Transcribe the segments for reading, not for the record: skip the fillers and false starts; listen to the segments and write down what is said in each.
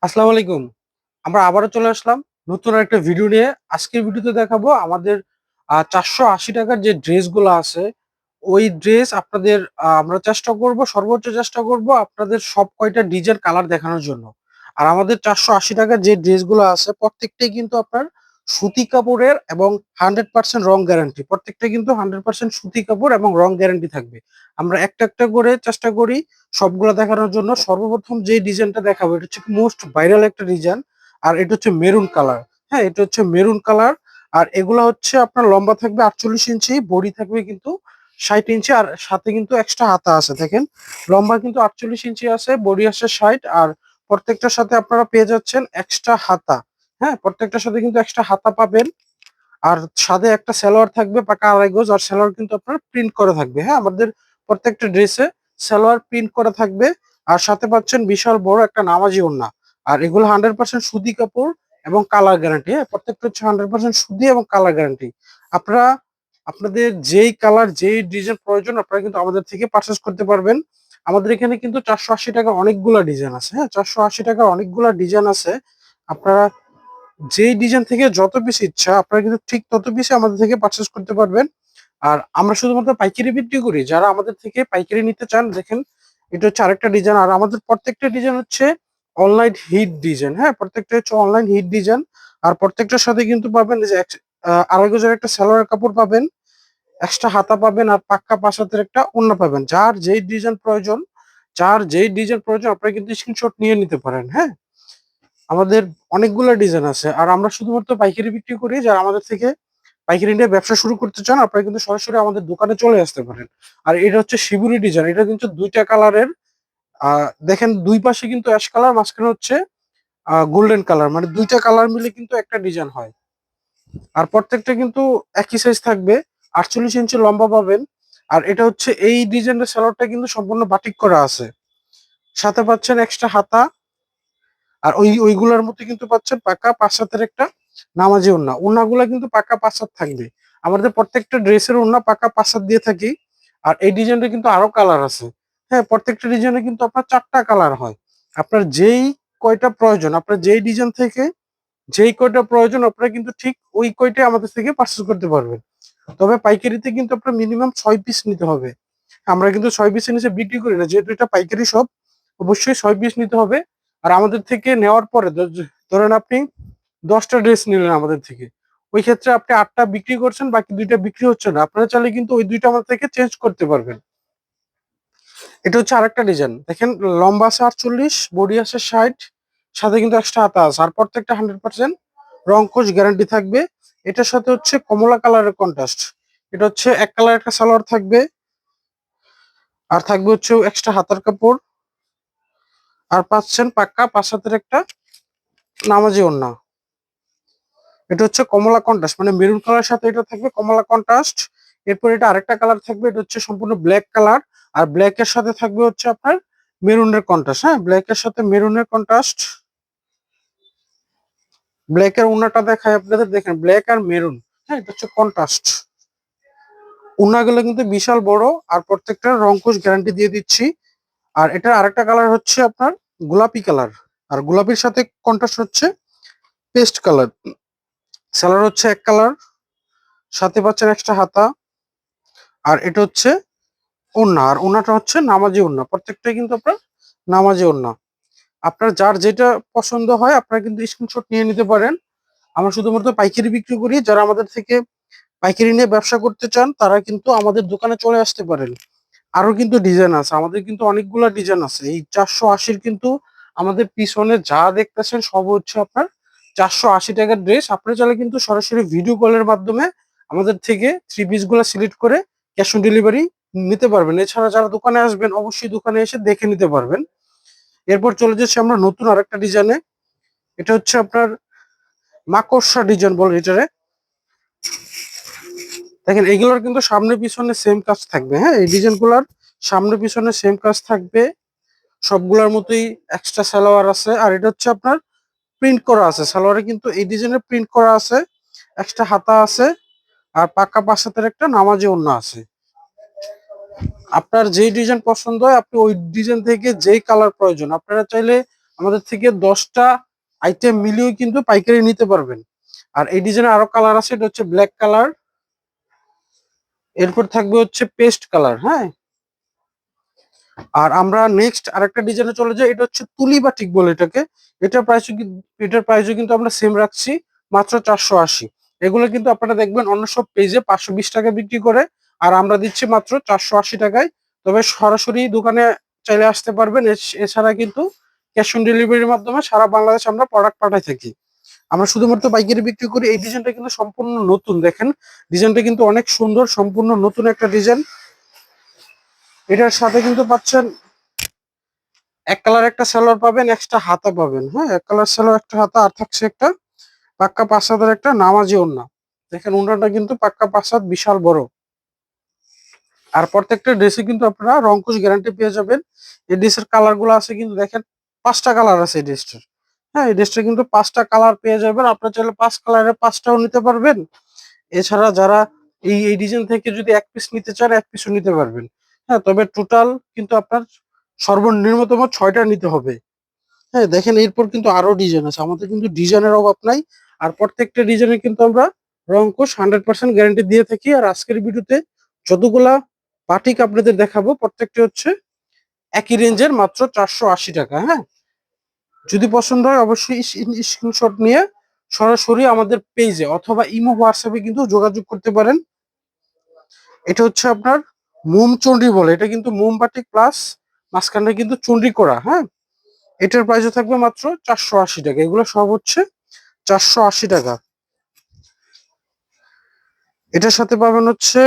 আসসালামু আলাইকুম। আমরা আবারও চলে আসলাম নতুন একটা ভিডিও নিয়ে। আজকের ভিডিওতে দেখাবো আমাদের 480 টাকার যে ড্রেসগুলো আছে, ওই ড্রেস আপনাদের আমরা চেষ্টা করব, সর্বোচ্চ চেষ্টা করব আপনাদের সব কয়টা ডিজাইন কালার দেখানোর জন্য। আর আমাদের 480 টাকার যে ড্রেসগুলো আছে প্রত্যেকটাই কিন্তু আপনার সুতি কাপড়ের এবং 100% রং গ্যারান্টি। প্রত্যেকটা কিন্তু 100% সুতি কাপড় এবং রং গ্যারান্টি থাকবে। আমরা একটা একটা করে চেষ্টা করি সবগুলো দেখানোর জন্য। সর্বপ্রথম যে ডিজাইনটা দেখাবো এটা হচ্ছে মোস্ট ভাইরাল একটা ডিজাইন। আর এটা হচ্ছে মেরুন কালার। হ্যাঁ, এটা হচ্ছে মেরুন কালার। আর এগুলা হচ্ছে আপনার লম্বা থাকবে 48 ইঞ্চি, বডি থাকবে কিন্তু 60 ইঞ্চি, আর সাথে কিন্তু এক্সট্রা হাতা আছে। দেখেন, লম্বা কিন্তু 48 ইঞ্চি আছে, বডি আছে 60। আর প্রত্যেকটার সাথে আপনারা পেয়ে যাচ্ছেন এক্সট্রা হাতা। হ্যাঁ, প্রত্যেকটার সাথে কিন্তু এক্সট্রা হাতা পাবেন। আর সাথে একটা সালোয়ার থাকবে পাকা আড়াই গজ, আর সালোয়ার কিন্তু আপনার প্রিন্ট করা থাকবে। হ্যাঁ, আমাদের প্রত্যেকটা ড্রেসে সালোয়ার প্রিন্ট করা থাকবে। আর সাথে পাচ্ছেন বিশাল বড় একটা নামাজি ওড়না। আর এগুলো 100% সুতি কাপড় এবং কালার গ্যারান্টি। হ্যাঁ, প্রত্যেকটা হচ্ছে 100% সুতি এবং কালার গ্যারান্টি। আপনারা আপনাদের যেই কালার যেই ডিজাইন প্রয়োজন আপনারা কিন্তু আমাদের থেকে পারচেস করতে পারবেন। আমাদের এখানে কিন্তু 480 টাকা অনেকগুলা ডিজাইন আছে। হ্যাঁ, 480 টাকার অনেকগুলা ডিজাইন আছে। আপনারা যেই ডিজাইন থেকে যত পিস ইচ্ছা আপনারা কিন্তু ঠিক তত পিস আমাদের থেকে পারচেস করতে পারবেন। আর আমরা শুধুমাত্র পাইকারি বিক্রি করি। যারা আমাদের থেকে পাইকারি নিতে চান, দেখেন এটা হচ্ছে আরেকটা ডিজাইন। আর আমাদের প্রত্যেকটা ডিজাইন হচ্ছে অনলাইন হিট ডিজাইন। হ্যাঁ, প্রত্যেকটা হচ্ছে অনলাইন হিট ডিজাইন। আর প্রত্যেকটার সাথে কিন্তু পাবেন এই যে আড়াই গজের একটা সালোয়ার কাপড় পাবেন, এক্সট্রা হাতা পাবেন, আর পাক্কা পাঁচ হাতের একটা ওড়না পাবেন। যার যেই ডিজাইন প্রয়োজন আপনারা কিন্তু স্ক্রিনশট নিয়ে নিতে পারেন। হ্যাঁ, আমাদের অনেকগুলো ডিজাইন আছে। আর আমরা শুধুমাত্র পাইকারি বিক্রি করি। যারা আমাদের থেকে পাইকারি নিয়ে ব্যবসা শুরু করতে চান আপনারা কিন্তু সরাসরি আমাদের দোকানে চলে আসতে পারেন। আর এটা হচ্ছে শিবুরি ডিজাইন। এটা কিন্তু দুইটা কালারের। দেখেন, দুই পাশে কিন্তু অ্যাশ কালার, মাঝখানে হচ্ছে গোল্ডেন কালার, মানে দুইটা কালার মিলে কিন্তু একটা ডিজাইন হয়। আর প্রত্যেকটা কিন্তু একই সাইজ থাকবে, 48 ইঞ্চি লম্বা পাবেন। আর এটা হচ্ছে এই ডিজাইনের সালোয়ারটা কিন্তু সম্পূর্ণ বাটিক করা আছে। সাথে পাচ্ছেন এক্সট্রা হাতা। আর ওইগুলোর মধ্যে কিন্তু পাচ্ছেন পাকা পাঁচ হাতের একটা নামাজি ওড়না। ওড়নাগুলা কিন্তু পাকা পাঁচ হাত থাকবে। আমাদের প্রত্যেকটা ড্রেসের ওড়না পাকা পাঁচ হাত দিয়ে থাকি। আর এই ডিজাইনটা কিন্তু আরো কালার আছে। হ্যাঁ, প্রত্যেকটা ডিজাইনে কিন্তু আপনার চারটা কালার হয়। আপনার যেই কয়টা প্রয়োজন, আপনার যেই ডিজাইন থেকে যেই কয়টা প্রয়োজন আপনারা কিন্তু ঠিক ওই কয়টাই আমাদের থেকে পারচেজ করতে পারবেন। তবে পাইকারিতে কিন্তু আপনার মিনিমাম 6 পিস নিতে হবে। আমরা কিন্তু 6 পিসের নিচে বিক্রি করি না, যেহেতু এটা পাইকারি শপ। অবশ্যই 6 পিস নিতে হবে। আর আমাদের থেকে নেওয়ার পরে ধরেন আপনি 10টা ড্রেস নিলেন আমাদের থেকে, ওই ক্ষেত্রে আপনি 8টা বিক্রি করছেন, বাকি 2টা বিক্রি হচ্ছে না, আপনারা চাইলে কিন্তু ওই 2টা আমাদের থেকে চেঞ্জ করতে পারবেন। এটা হচ্ছে আরেকটা ডিজাইন। দেখেন, লম্বা আছে 48, বডি আছে 60, সাথে কিন্তু এক্সট্রা হাতা আছে। আর প্রত্যেকটা 100% রং কোচ গ্যারান্টি থাকবে। এটার সাথে হচ্ছে কমলা কালারের কন্ট্রাস্ট। এটা হচ্ছে এক কালার একটা সালোয়ার থাকবে, আর থাকবে হচ্ছে এক্সট্রা হাতার কাপড়। আর পাচ্ছেন পাক্কা পাঁচ হাতের একটা নামাজি ওড়না। এটা হচ্ছে কমলা কন্ট্রাস্ট, মানে মেরুন কালার সাথে এটা থাকবে কমলা কন্ট্রাস্ট। এরপর এটা আরেকটা কালার থাকবে, এটা হচ্ছে সম্পূর্ণ ব্ল্যাক কালার। আর ব্ল্যাক এর সাথে থাকবে হচ্ছে আপনার মেরুনের কন্ট্রাস্ট। হ্যাঁ, ব্ল্যাক এর সাথে মেরুনের কন্ট্রাস্ট। ব্ল্যাক এর ওড়নাটা দেখায় আপনাদের, দেখেন ব্ল্যাক আর মেরুন। হ্যাঁ, এটা হচ্ছে কন্ট্রাস্ট। ওড়নাগুলো কিন্তু বিশাল বড়। আর প্রত্যেকটা রংকশ গ্যারান্টি দিয়ে দিচ্ছি। আর এটা আরেকটা কালার হচ্ছে আপনার গোলাপি কালার। আর গোলাপির সাথে কন্ট্রাস্ট হচ্ছে পেস্ট কালার। সালোয়ার হচ্ছে এক কালার, সাথে পাচ্ছেন এক্সট্রা হাতা। আর এটা হচ্ছে ওড়না। আর ওড়নাটা হচ্ছে নামাজি ওড়না। প্রত্যেকটাই কিন্তু আপনার নামাজি ওড়না। আপনার যার যেটা পছন্দ হয় আপনারা কিন্তু স্ক্রিনশট নিয়ে নিতে পারেন। আমরা শুধুমাত্র পাইকারি বিক্রি করি। যারা আমাদের থেকে পাইকারি নিয়ে ব্যবসা করতে চান তারা কিন্তু আমাদের দোকানে চলে আসতে পারেন। আরো কিন্তু ডিজাইন আছে, আমাদের কিন্তু অনেকগুলা ডিজাইন আছে। এই 480 কিন্তু আমাদের পিছনে যা দেখতেছেন সব হচ্ছে আপনার 480 টাকার ড্রেস। আপনারা চাইলে কিন্তু সরাসরি ভিডিও কলের মাধ্যমে আমাদের থেকে থ্রি পিস গুলা সিলেক্ট করে ক্যাশ অন ডেলিভারি নিতে পারবেন। এছাড়া যারা দোকানে আসবেন অবশ্যই দোকানে এসে দেখে নিতে পারবেন। এরপর চলে যাচ্ছি আমরা নতুন আরেকটা ডিজাইনে। এটা হচ্ছে আপনার মাকড়সা ডিজাইন বলে এটারে। দেখেন, এগুলোর কিন্তু সামনে পিছনে সেম কাজ থাকবে। হ্যাঁ, এই ডিজাইন গুলার সামনে পিছনে সেম কাজ থাকবে। সবগুলোর মতোই এক্সট্রা সালোয়ার আছে। আর এটা হচ্ছে আপনার প্রিন্ট করা আছে, সালোয়ারে কিন্তু এই ডিজাইনের প্রিন্ট করা আছে। এক্সট্রা হাতা আছে। আর পাক্কা পাঁচ হাতের একটা নামাজি ওড়না আছে। আপনার যেই ডিজাইন পছন্দ হয় আপনি ওই ডিজাইন থেকে যেই কালার প্রয়োজন আপনারা চাইলে আমাদের থেকে 10টা আইটেম মিলিয়েও কিন্তু পাইকারি নিতে পারবেন। আর এই ডিজাইনে আরো কালার আছে, এটা হচ্ছে ব্ল্যাক কালার, এরপর থাকবে হচ্ছে পেস্ট কালার। হ্যাঁ, আর আমরা নেক্সট আরেকটা ডিজাইনে চলে যাই, এটা হচ্ছে তুলি বাটিক বলে এটাকে। এটার প্রাইসও কিন্তু আমরা সেম রাখছি, মাত্র 480। এগুলো কিন্তু আপনারা দেখবেন অন্য সব পেজে 520 টাকা বিক্রি করে, আর আমরা দিচ্ছি মাত্র 480 টাকায়। তবে সরাসরি দোকানে চাইলে আসতে পারবেন, এছাড়া কিন্তু ক্যাশ অন ডেলিভারির মাধ্যমে সারা বাংলাদেশ আমরা প্রোডাক্ট পাঠাই থাকি। আমরা শুধুমাত্র পাইকারি বিক্রি করি। এই ডিজাইনটা কিন্তু সম্পূর্ণ নতুন, দেখেন ডিজাইনটা কিন্তু অনেক সুন্দর, সম্পূর্ণ নতুন একটা ডিজাইন। এটার সাথে কিন্তু পাচ্ছেন এক কালার একটা সালোয়ার পাবেন, এক্সট্রা হাতা পাবেন। হ্যাঁ, এক কালার সালোয়ার একটা হাতা, আর থাকছে একটা পাক্কা 5 হাতের একটা নামাজি ওড়না। দেখেন ওড়নাটা কিন্তু পাক্কা 5 হাত, বিশাল বড়। আর প্রত্যেকটা ড্রেসে কিন্তু আপনারা রংকুশ গ্যারান্টি পেয়ে যাবেন। এই ড্রেসের কালার গুলো আছে কিন্তু দেখেন, 5টা কালার আছে এই ড্রেসটার। হ্যাঁ, এই ড্রেসটা কিন্তু 5টা কালার পেয়ে যাবেন, আপনার চাইলে 5 কালারের 5টাও নিতে পারবেন। এছাড়া যারা এই ডিজাইন থেকে যদি এক পিস নিতে চান, এক পিসও নিতে পারবেন। হ্যাঁ, তবে টোটাল কিন্তু আপনার সর্বনিম্নতম 6টা নিতে হবে। হ্যাঁ, দেখেন এরপর কিন্তু আরো ডিজাইন আছে, আমাদের কিন্তু ডিজাইনের অভাব নাই। আর প্রত্যেকটা ডিজাইনে কিন্তু আমরা রংকশ 100% গ্যারান্টি দিয়ে থাকি। আর আজকের ভিডিওতে যতগুলা বাটিক আপনাদের দেখাবো, প্রত্যেকটা হচ্ছে একই রেঞ্জের, মাত্র 480 টাকা। হ্যাঁ, যদি পছন্দ হয় অবশ্যই স্ক্রিনশট নিয়ে সরাসরি আমাদের পেজে অথবা ইমো হোয়াটসঅ্যাপে কিন্তু যোগাযোগ করতে পারেন। এটা হচ্ছে আপনার মোম চন্ডি বলে, এটা কিন্তু মোম বাটিক প্লাস মাঝখানটা কিন্তু চন্ডি করা। হ্যাঁ, এটার প্রাইসও থাকবে মাত্র 480 টাকা। এগুলো সব হচ্ছে 480 টাকা। এটার সাথে পাবেন হচ্ছে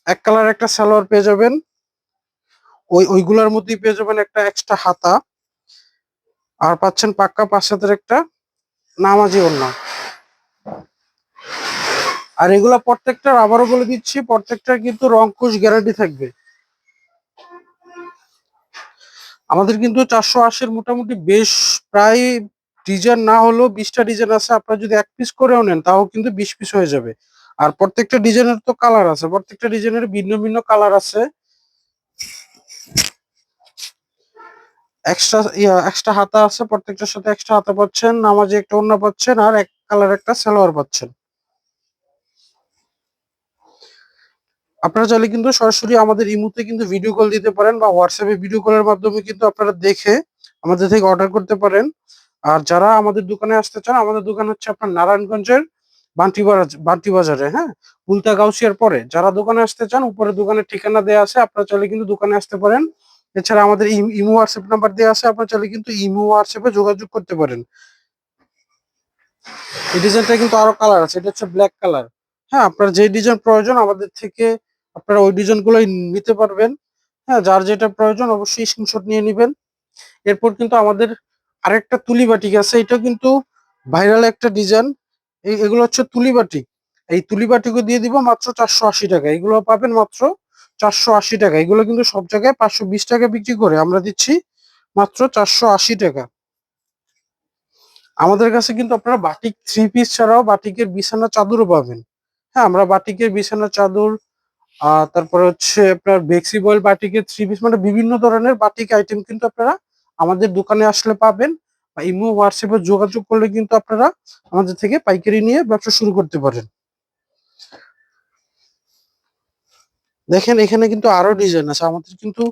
এক কালার একটা সালোয়ার পেয়ে যাবেন, ওইগুলোর মধ্যেই পেয়ে যাবেন একটা এক্সট্রা হাতা, আর পাচ্ছেন পাক্কা 5 হাতের একটা নামাজি ওড়না। আর এগুলা প্রত্যেকটার আবারও বলে দিচ্ছি, প্রত্যেকটার কিন্তু রংকুশ গ্যারান্টি থাকবে। আমাদের কিন্তু 480-র মোটামুটি বেশ প্রায় ডিজাইন না হলেও 20টা ডিজাইন আছে। আপনারা যদি এক পিস করেও নেন তাও কিন্তু 20 পিস হয়ে যাবে। আর প্রত্যেকটা ডিজাইনের তো কালার আছে, প্রত্যেকটা ডিজাইনের ভিন্ন ভিন্ন কালার আছে। এক্সট্রা হাতা আছে, প্রত্যেকটার সাথে এক্সট্রা হাতা পাচ্ছেন, নামাজি একটা ওড়না পাচ্ছেন, আর এক কালার একটা সালোয়ার পাচ্ছেন। আপনারা চাইলে কিন্তু সরাসরি আমাদের ইমোতে কিন্তু ভিডিও কল দিতে পারেন, বা হোয়াটসঅ্যাপে ভিডিও কলের মাধ্যমে কিন্তু আপনারা দেখে আমাদের থেকে অর্ডার করতে পারেন। আর যারা আমাদের দোকানে আসতে চান, আমাদের দোকান হচ্ছে আপনার নারায়ণগঞ্জের বান্টি বাজারে। হ্যাঁ, উল্টা গাউসিয়ার পরে। যারা দোকানে আসতে চান, উপরে দোকানের ঠিকানা দেওয়া আছে, আপনারা চাইলে কিন্তু দোকানে আসতে পারেন। এছাড়া আমাদের ইমো হোয়াটসঅ্যাপ নাম্বার দেওয়া আছে, আপনারা চাইলে কিন্তু ইমো হোয়াটসঅ্যাপে যোগাযোগ করতে পারেন। এই ডিজাইনটা কিন্তু আরো কালার আছে, এটা হচ্ছে ব্ল্যাক কালার। হ্যাঁ, আপনার যে ডিজাইন প্রয়োজন আমাদের থেকে আপনারা ওই ডিজাইন গুলোই নিতে পারবেন। হ্যাঁ, যার যেটা প্রয়োজন অবশ্যই স্ক্রিনশট নিয়ে নেবেন। এরপর কিন্তু আমাদের আরেকটা তুলি বাটিক আছে, এটা কিন্তু ভাইরাল একটা ডিজাইন। এগুলো হচ্ছে তুলি বাটিক। এই তুলি বাটিকও দিয়ে দিব মাত্র 480 টাকা। এগুলো পাবেন মাত্র 480 টাকা। এগুলো কিন্তু সব জায়গায় 520 টাকা বিক্রি করে, আমরা দিচ্ছি মাত্র 480 টাকা। আমাদের কাছে কিন্তু আপনারা বাটিক 3 পিস ছাড়াও বাটিকের বিছানা চাদরও পাবেন। হ্যাঁ, আমরা বাটিকের বিছানা চাদর, তারপরে হচ্ছে আপনার বেক্সি বয়েল বাটিকের 3 পিস, মানে বিভিন্ন ধরনের বাটিক আইটেম কিন্তু আপনারা আমাদের দোকানে আসলে পাবেন। বা ইমো হোয়াটসঅ্যাপে যোগাযোগ করলে কিন্তু আপনারা আমাদের থেকে পাইকারি নিয়ে ব্যবসা শুরু করতে পারেন। দেখেন এখানে কিন্তু আরো ডিজাইন আছে, আমাদের কিন্তু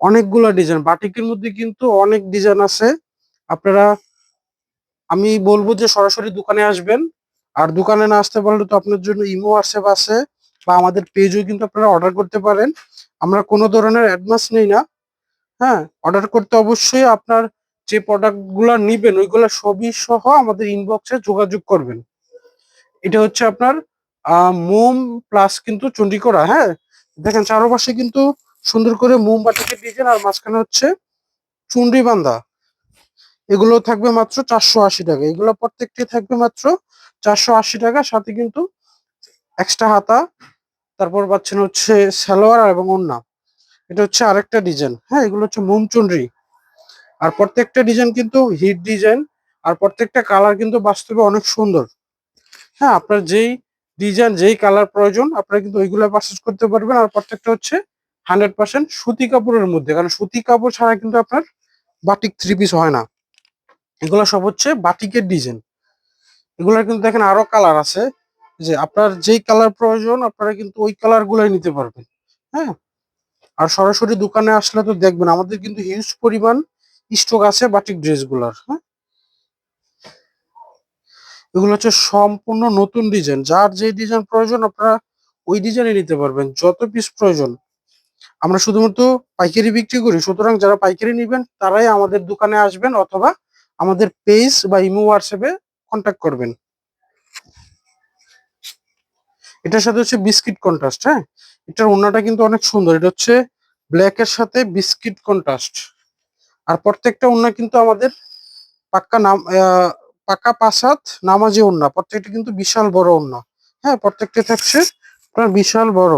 অনেকগুলা ডিজাইন, বাটিকের মধ্যে কিন্তু অনেক ডিজাইন আছে। আপনারা, আমি বলবো যে সরাসরি দোকানে আসবেন। আর দোকানে না আসতে পারলে তো আপনার জন্য ইমো হোয়াটসঅ্যাপ আছে, বা আমাদের পেজও কিন্তু আপনারা অর্ডার করতে পারেন। আমরা কোনো ধরনের অ্যাডভান্স নেই না। হ্যাঁ, অর্ডার করতে অবশ্যই আপনার যে প্রোডাক্ট গুলা নিবেন ওইগুলা সবই সহ আমাদের ইনবক্সে যোগাযোগ করবেন। এটা হচ্ছে আপনার মোম প্লাস কিন্তু চন্ডি করা। হ্যাঁ, দেখেন চারপাশে কিন্তু সুন্দর করে মোমবাতিকে ডিজাইন, আর মাঝখানে হচ্ছে চুন্ডি বান্ধা। এগুলো থাকবে মাত্র 480 টাকা। এগুলো প্রত্যেকটি থাকবে মাত্র 480 টাকা, সাথে কিন্তু এক্সট্রা হাতা, তারপর পাচ্ছেন হচ্ছে সালোয়ার এবং ওড়না। এটা হচ্ছে আরেকটা ডিজাইন। হ্যাঁ, এগুলো হচ্ছে মোম চুনরি। আর প্রত্যেকটা ডিজাইন কিন্তু হিট ডিজাইন, আর প্রত্যেকটা কালার কিন্তু বাস্তবে অনেক সুন্দর। হ্যাঁ, আপনার যেই ডিজাইন যেই কালার প্রয়োজন আপনারা কিন্তু ওইগুলো পারচেজ করতে পারবেন। আর প্রত্যেকটা হচ্ছে 100% সুতি কাপড়ের মধ্যে, কারণ সুতি কাপড় ছাড়া কিন্তু আপনার বাটিক থ্রি পিস হয় না, এগুলো সব হচ্ছে বাটিকের ডিজাইন। এগুলার কিন্তু দেখেন আরো কালার আছে, যে আপনার যেই কালার প্রয়োজন আপনারা কিন্তু ওই কালার গুলাই নিতে পারবেন। হ্যাঁ, আর সরাসরি দোকানে আসলে তো দেখবেন আমাদের কিন্তু হিউজ পরিমাণ স্টক আছে বাটিক ড্রেস গুলার। হ্যাঁ, এগুলো হচ্ছে সম্পূর্ণ নতুন ডিজাইন, যার যে ডিজাইন প্রয়োজন আপনারা ওই ডিজাইনে নিতে পারবেন, যত পিস প্রয়োজন। আমরা শুধুমাত্র পাইকারি বিক্রি করি, সুতরাং যারা পাইকারি নেবেন তারাই আমাদের দোকানে আসবেন অথবা আমাদের পেজ বা ইমো হোয়াটসঅ্যাপে কন্ট্যাক্ট করবেন। এটার সাথে হচ্ছে বিস্কিট কন্ট্রাস্ট। হ্যাঁ, এটার ওড়নাটা কিন্তু অনেক সুন্দর, এটা হচ্ছে ব্ল্যাক এর সাথে বিস্কিট কন্ট্রাস্ট। আর প্রত্যেকটা ওড়না কিন্তু আমাদের পাক্কা নাম পাক্কা পাঁচ হাত নামাজি ওড়না, প্রত্যেকটা কিন্তু বিশাল বড় ওড়না। হ্যাঁ, প্রত্যেকটা থাকছে আপনার বিশাল বড়,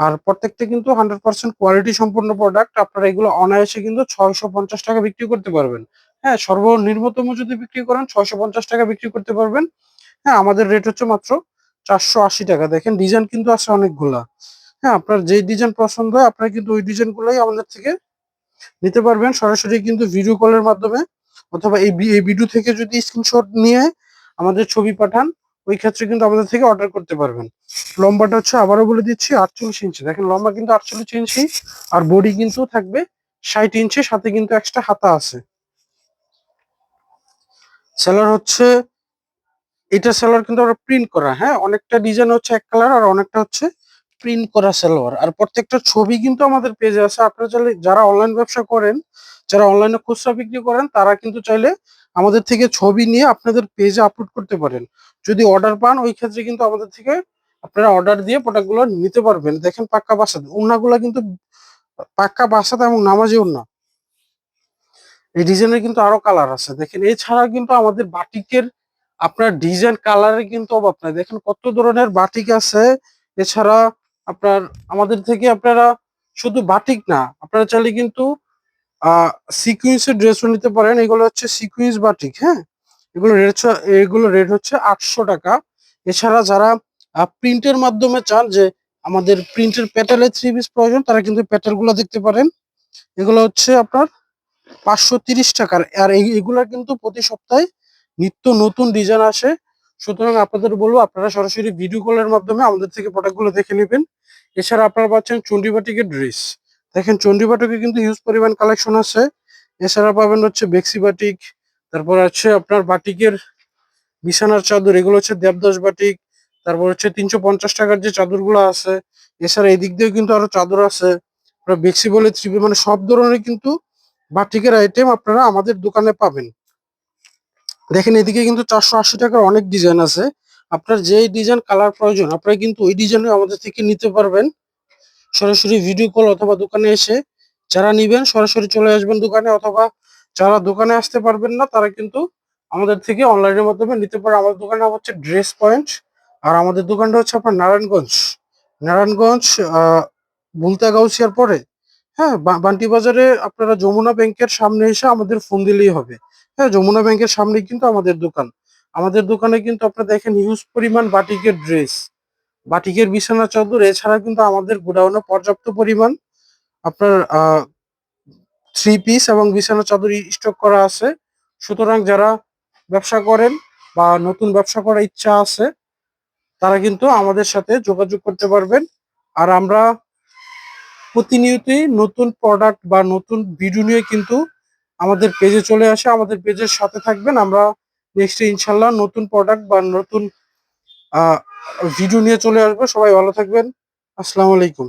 আর প্রত্যেকটা কিন্তু 100% কোয়ালিটি সম্পূর্ণ প্রোডাক্ট। আপনারা এগুলো অনায়াসে কিন্তু 650 টাকা বিক্রি করতে পারবেন। হ্যাঁ, সর্বনিম্নতম যদি বিক্রি করেন 650 টাকা বিক্রি করতে পারবেন। হ্যাঁ, আমাদের রেট হচ্ছে মাত্র 480 টাকা। দেখেন ডিজাইন কিন্তু আছে অনেকগুলা। হ্যাঁ, আপনার যেই ডিজাইন পছন্দ হয় আপনারা কিন্তু ওই ডিজাইন গুলাই আমাদের থেকে নিতে পারবেন সরাসরি কিন্তু ভিডিও কলের মাধ্যমে, অথবা এই ভিডিও থেকে যদি স্ক্রিনশট নিয়ে আমাদের ছবি পাঠান, ওই ক্ষেত্রে কিন্তু আমাদের থেকে অর্ডার করতে পারবেন। লম্বাটা হচ্ছে আবারও বলে দিচ্ছি 48 ইঞ্চি। দেখেন লম্বা কিন্তু 48 ইঞ্চি, আর বডি কিন্তু থাকবে 60 ইঞ্চি, সাথে কিন্তু এক্সট্রা হাতা আছে। সেলার হচ্ছে, এটা সেলোয়ার কিন্তু আমরা প্রিন্ট করা। হ্যাঁ, অনেকটা ডিজাইন হচ্ছে এক কালার আর অনেকটা হচ্ছে প্রিন্ট করা সেলোয়ার। আর প্রত্যেকটা ছবি কিন্তু আমাদের পেজে আছে। আপনারা চাইলে, যারা অনলাইন ব্যবসা করেন, যারা অনলাইনে খুচরা বিক্রি করেন, তারা কিন্তু চাইলে আমাদের থেকে ছবি নিয়ে আপনাদের পেজে আপলোড করতে পারেন। যদি অর্ডার পান ওই ক্ষেত্রে কিন্তু আমাদের থেকে আপনারা অর্ডার দিয়ে প্রোডাক্টগুলো নিতে পারবেন। দেখেন পাক্কা বাসাতে ওড়নাগুলো কিন্তু পাক্কা বাসাতে এবং নামাজি ওড়না। এই ডিজাইনের কিন্তু আরো কালার আছে দেখেন। এছাড়া কিন্তু আমাদের বাটিকের আপনার ডিজাইন কালারের কিন্তু অভাব নাই। দেখেন কত ধরনের বাটিক আছে। এছাড়া আপনার আমাদের থেকে আপনারা শুধু বাটিক না, আপনারা চাইলে কিন্তু সিকুয়েন্সের ড্রেসও নিতে পারেন। এগুলো হচ্ছে সিকুয়েন্স বাটিক। হ্যাঁ, এগুলো রেট হচ্ছে 800 টাকা। এছাড়া যারা প্রিন্টের মাধ্যমে চান যে আমাদের প্রিন্টের প্যাটেলের থ্রি পিস প্রয়োজন, তারা কিন্তু প্যাটেল গুলো দেখতে পারেন। এগুলো হচ্ছে আপনার 530 টাকার। আর এগুলা কিন্তু প্রতি সপ্তাহে নিত্য নতুন ডিজাইন আসে। সুতরাং আপনাদের বলবো আপনারা সরাসরি ভিডিও কলের মাধ্যমে আমাদের থেকে প্রোডাক্টগুলো দেখে নেবেন। এছাড়া আপনারা পাচ্ছেন চন্ডী বাটিকের ড্রেস। দেখেন চন্ডী বাটিকে কিন্তু হিউজ পরিমাণ কালেকশন আছে। এছাড়া পাবেন হচ্ছে বেক্সি বাটিক, তারপর আছে আপনার বাটিকের বিছানার চাদর, এগুলো হচ্ছে দেবদাস বাটিক। তারপর হচ্ছে 350 টাকার যে চাদরগুলো আছে। এছাড়া এদিক দিয়েও কিন্তু আরো চাদর আছে। আপনারা বেক্সি বলে থ্রি, মানে সব ধরনের কিন্তু বাটিকের আইটেম আপনারা আমাদের দোকানে পাবেন। দেখেন এদিকে কিন্তু 480 টাকার অনেক ডিজাইন আছে। আপনার যেই ডিজাইন কালার প্রয়োজন আপনারা কিন্তু ওই ডিজাইনে আমাদের থেকে নিতে পারবেন সরাসরি ভিডিও কল অথবা দোকানে এসে। যারা নিবেন সরাসরি চলে আসবেন দোকানে, অথবা যারা দোকানে আসতে পারবেন না তারা কিন্তু আমাদের থেকে অনলাইনের মাধ্যমে নিতে পারে। আমাদের দোকানের নাম হচ্ছে ড্রেস পয়েন্ট। আর আমাদের দোকানটা হচ্ছে আপনার নারায়ণগঞ্জ। নারায়ণগঞ্জ বুলতা গাউসিয়ার পরে, হ্যাঁ, বান্টি বাজারে আপনারা যমুনা ব্যাংকের সামনে এসে আমাদের ফোন দিলেই হবে। হ্যাঁ, যমুনা ব্যাংকের সামনেই কিন্তু আমাদের দোকান। আমাদের দোকানে কিন্তু আপনারা দেখেন হিউজ পরিমাণ বাটিকের ড্রেস, বাটিকের বিছানা চাদর। এছাড়া কিন্তু আমাদের গোডাউনে পর্যাপ্ত পরিমাণ আপনার থ্রি পিস এবং বিছানা চাদর স্টক করা আছে। সুতরাং যারা ব্যবসা করেন বা নতুন ব্যবসা করার ইচ্ছা আছে তারা কিন্তু আমাদের সাথে যোগাযোগ করতে পারবেন। আর আমরা প্রতিনিয়তই নতুন প্রোডাক্ট বা নতুন ভিডিও নিয়ে কিন্তু আমাদের পেজে চলে আসে। আমাদের পেজের সাথে থাকবেন। আমরা নেক্সট ইনশাল্লাহ নতুন প্রোডাক্ট বা নতুন ভিডিও নিয়ে চলে আসবো। সবাই ভালো থাকবেন। আসসালামু আলাইকুম।